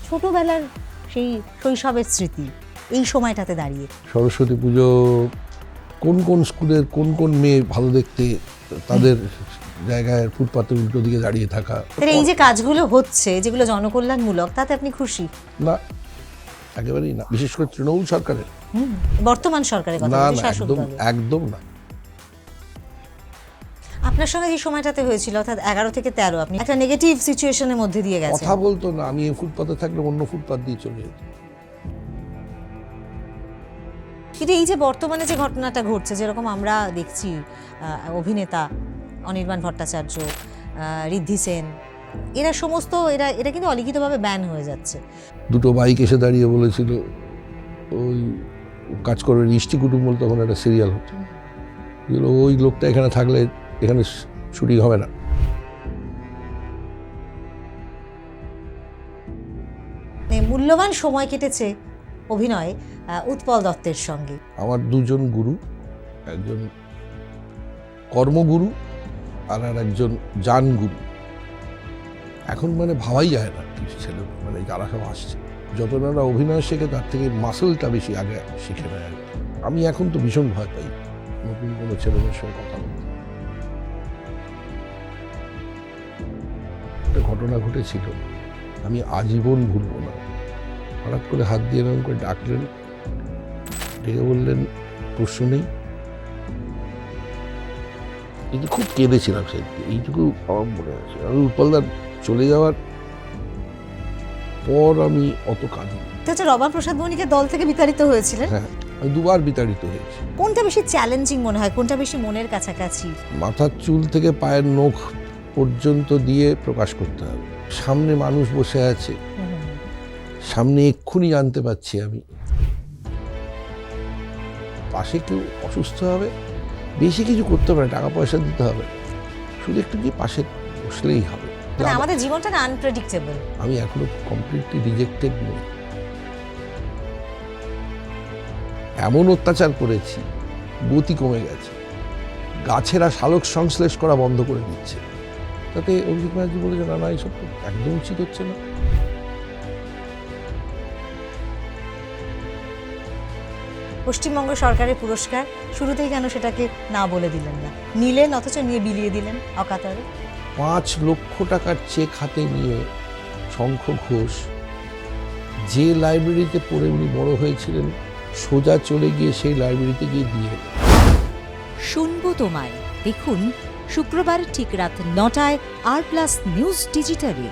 ছোটবেলার সেই শৈশবের স্মৃতি এই সময়টাতে দাঁড়িয়ে। সরস্বতী পুজো কোন কোন স্কুলের কোন কোন মেয়ে ভালো দেখতে তাদের জায়গায় ফুটপাতের উল্টো দিকে দাঁড়িয়ে থাকা। এই যে কাজগুলো হচ্ছে যেগুলো জনকল্যাণমূলক, তাতে আপনি খুশি? না, একেবারেই না। বিশেষ করে তৃণমূল সরকারের, বর্তমান সরকারের কথা না বলছি, না, শাসক একদম দলের। একদম না। আপনার সঙ্গে যে সময়টাতে হয়েছিল অর্থাৎ 11 থেকে 13, আপনি একটা নেগেটিভ সিচুয়েশনের মধ্যে দিয়ে গেছেন। কথা বলতো না, আমি এই ফুটপাতে থাকলে অন্য ফুটপাত দিয়ে চলে যেত। কিন্তু এই যে বর্তমানে যে ঘটনাটা ঘটছে, যেরকম আমরা দেখছি অভিনেতা অনির্বাণ ভট্টাচার্য, ঋদ্ধি সেন, এরা সমস্ত এরা কিন্তু অলিখিতভাবে ব্যান হয়ে যাচ্ছে। দুটো বাইক এসে দাঁড়িয়ে বলেছিল ওই কাজ করবে ইষ্টি কুটুম বলে, তখন একটা সিরিয়াল হতো, ওই লোকটা এখানে থাকলে এখানে শুটিং হবে না। মূল্যবান সময় কেটেছে অভিনয়ে উৎপল দত্তের সঙ্গে। আমার দুজন গুরু, একজন কর্মগুরু আর একজন জান গুরু। এখন মানে ভাবাই যায় না ছেলে মানে যারা সব আসছে, যত না অভিনয় শেখে তার থেকে মাসেলটা বেশি আগে শিখে নেয় আর কি। আমি এখন তো ভীষণ ভয় পাই নতুন কোনো ছেলেমেয়ের সঙ্গে কথা বলতে। একটা ঘটনা ঘটেছিল, আমি আজীবন ভুলবো না। হঠাৎ করে হাত দিয়ে এরকম করে ডাকলেন, ডেকে বললেন প্রশ্ন নেই। কিন্তু খুব কেঁদেছিলাম সেদিন, এইটুকু আমার মনে আছে। আমি উৎপলদার চলে যাওয়ার পর আমি অত কাঁদি। রবার্ট প্রসাদ বণিকের দল থেকে বিতাড়িত হয়েছিলেন। হ্যাঁ, আমি দুবার বিতাড়িত হয়েছি। কোনটা বেশি চ্যালেঞ্জিং মনে হয়, কোনটা বেশি মনের কাছাকাছি? মাথার চুল থেকে পায়ের নখ পর্যন্ত দিয়ে প্রকাশ করতে হবে। সামনে মানুষ বসে আছে, সামনে এক্ষুনি জানতে পারছি আমি। পাশে কেউ অসুস্থ হবে, বেশি কিছু করতে পারে, টাকা পয়সা দিতে হবে, শুধু একটু গিয়ে পাশে বসলেই হবে। মানে আমাদের জীবনটা না আনপ্রেডিক্টেবল। আমি এখনো কমপ্লিটলি রিজেক্টেড নই। এমন অত্যাচার করেছি, গতি কমে গেছে, গাছেরা শালক সংশ্লেষ করা বন্ধ করে দিচ্ছে। তাতে অভিজিৎ ব্যানার্জি বলেছে না না, এইসব তো একদম উচিত হচ্ছে না। পশ্চিমবঙ্গ সরকারের পুরস্কার, শুরুতেই কেন সেটাকে না বলে দিলেন না? নিলেন, অথচ নিয়ে বিলিয়ে দিলেন অকাতরে। 5 লক্ষ টাকার চেক হাতে নিয়ে শঙ্খ ঘোষ যে লাইব্রেরিতে পড়ে উনি বড় হয়েছিলেন, সোজা চলে গিয়ে সেই লাইব্রেরিতে গিয়ে দিয়ে। শুনবো তোমায় দেখুন শুক্রবার ঠিক রাত 9টায় আর প্লাস নিউজ ডিজিটালে।